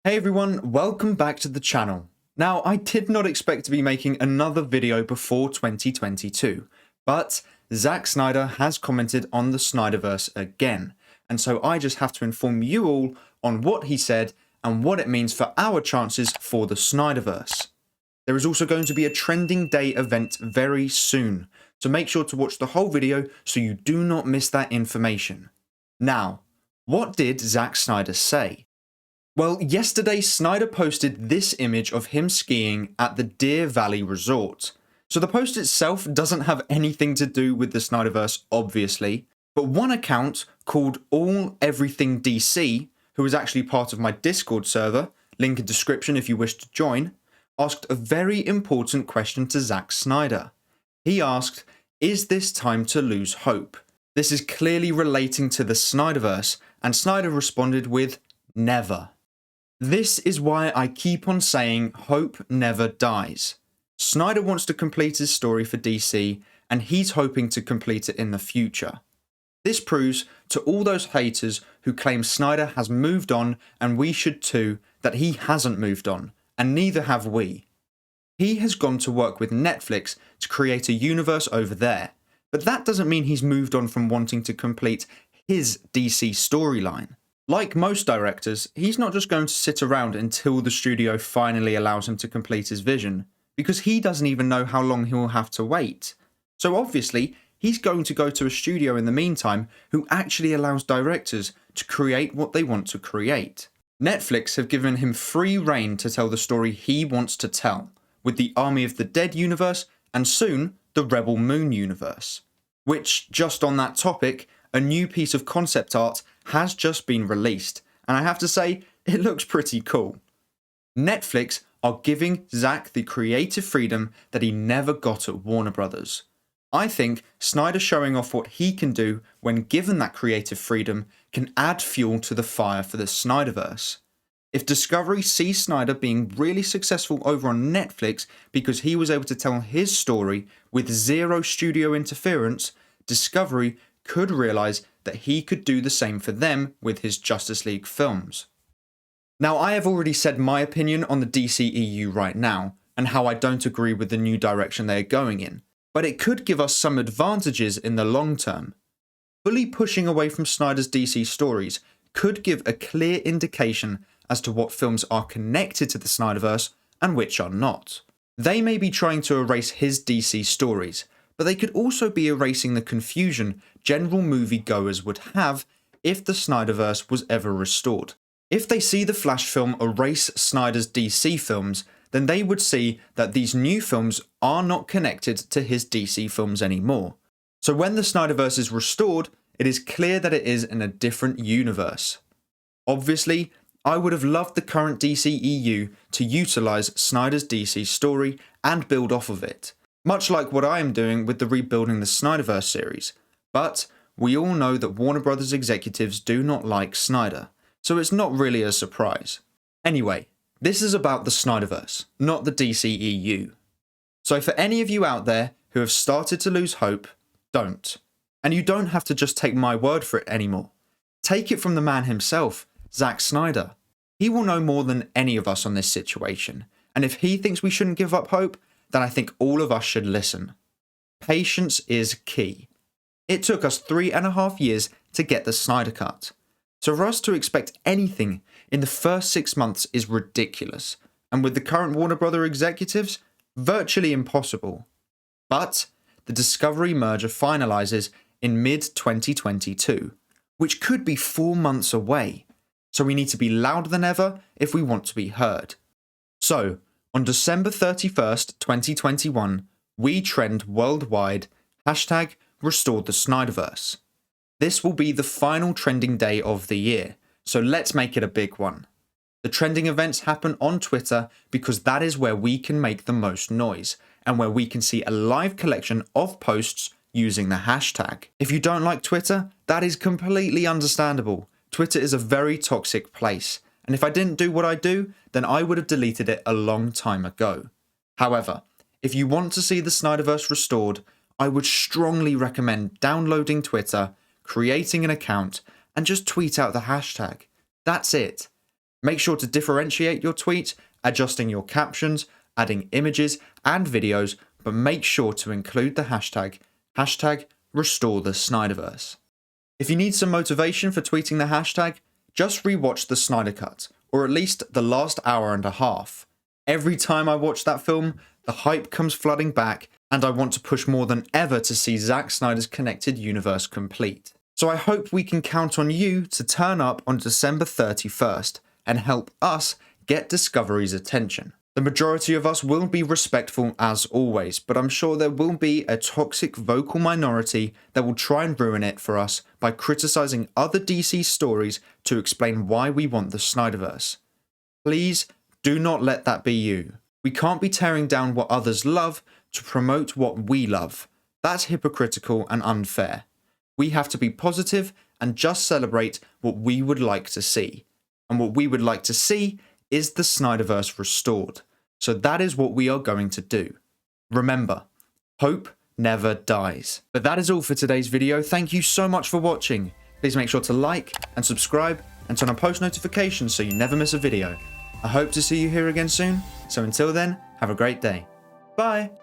Hey everyone, welcome back to the channel. Now, I did not expect to be making another video before 2022, but Zack Snyder has commented on the Snyderverse again, and so I just have to inform you all on what he said and what it means for our chances for the Snyderverse. There is also going to be a trending day event very soon, so make sure to watch the whole video so you do not miss that information. Now, what did Zack Snyder say? Well, yesterday Snyder posted this image of him skiing at the Deer Valley Resort. So the post itself doesn't have anything to do with the Snyderverse, obviously, but one account called All Everything DC, who is actually part of my Discord server, link in description if you wish to join, asked a very important question to Zack Snyder. He asked, "Is this time to lose hope?" This is clearly relating to the Snyderverse, and Snyder responded with, "Never." This is why I keep on saying hope never dies. Snyder wants to complete his story for DC, and he's hoping to complete it in the future. This proves to all those haters who claim Snyder has moved on, and we should too, that he hasn't moved on, and neither have we. He has gone to work with Netflix to create a universe over there, but that doesn't mean he's moved on from wanting to complete his DC storyline. Like most directors, he's not just going to sit around until the studio finally allows him to complete his vision, because he doesn't even know how long he will have to wait. So obviously, he's going to go to a studio in the meantime who actually allows directors to create what they want to create. Netflix have given him free rein to tell the story he wants to tell, with the Army of the Dead universe and soon the Rebel Moon universe. Which, just on that topic, a new piece of concept art has just been released, and I have to say, it looks pretty cool. Netflix are giving Zack the creative freedom that he never got at Warner Brothers. I think Snyder showing off what he can do when given that creative freedom can add fuel to the fire for the Snyderverse. If Discovery sees Snyder being really successful over on Netflix because he was able to tell his story with zero studio interference, Discovery could realise that he could do the same for them with his Justice League films. Now, I have already said my opinion on the DCEU right now, and how I don't agree with the new direction they are going in, but it could give us some advantages in the long term. Fully pushing away from Snyder's DC stories could give a clear indication as to what films are connected to the Snyderverse and which are not. They may be trying to erase his DC stories, but they could also be erasing the confusion general moviegoers would have if the Snyderverse was ever restored. If they see the Flash film erase Snyder's DC films, then they would see that these new films are not connected to his DC films anymore. So when the Snyderverse is restored, it is clear that it is in a different universe. Obviously, I would have loved the current DCEU to utilise Snyder's DC story and build off of it, much like what I am doing with the Rebuilding the Snyderverse series. But we all know that Warner Brothers executives do not like Snyder, so it's not really a surprise. Anyway, this is about the Snyderverse, not the DCEU. So for any of you out there who have started to lose hope, don't. And you don't have to just take my word for it anymore. Take it from the man himself, Zack Snyder. He will know more than any of us on this situation, and if he thinks we shouldn't give up hope, then I think all of us should listen. Patience is key. It took us 3.5 years to get the Snyder Cut. So for us to expect anything in the first 6 months is ridiculous, and with the current Warner Brothers executives, virtually impossible. But the Discovery merger finalises in mid-2022, which could be 4 months away, so we need to be louder than ever if we want to be heard. So, on December 31st, 2021, we trend worldwide #RestoreTheSnyderverse. This will be the final trending day of the year, so let's make it a big one. The trending events happen on Twitter because that is where we can make the most noise, and where we can see a live collection of posts using the hashtag. If you don't like Twitter, that is completely understandable. Twitter is a very toxic place, and if I didn't do what I do, then I would have deleted it a long time ago. However, if you want to see the Snyderverse restored, I would strongly recommend downloading Twitter, creating an account, and just tweet out the hashtag. That's it. Make sure to differentiate your tweet, adjusting your captions, adding images and videos, but make sure to include the hashtag #RestoreTheSnyderverse. If you need some motivation for tweeting the hashtag, just rewatch the Snyder Cut, or at least the last hour and a half. Every time I watch that film, the hype comes flooding back, and I want to push more than ever to see Zack Snyder's connected universe complete. So I hope we can count on you to turn up on December 31st and help us get Discovery's attention. The majority of us will be respectful as always, but I'm sure there will be a toxic vocal minority that will try and ruin it for us by criticizing other DC stories to explain why we want the Snyderverse. Please do not let that be you. We can't be tearing down what others love to promote what we love. That's hypocritical and unfair. We have to be positive and just celebrate what we would like to see. And what we would like to see is the Snyderverse restored. So that is what we are going to do. Remember, hope never dies. But that is all for today's video. Thank you so much for watching. Please make sure to like and subscribe and turn on post notifications so you never miss a video. I hope to see you here again soon. So until then, have a great day. Bye.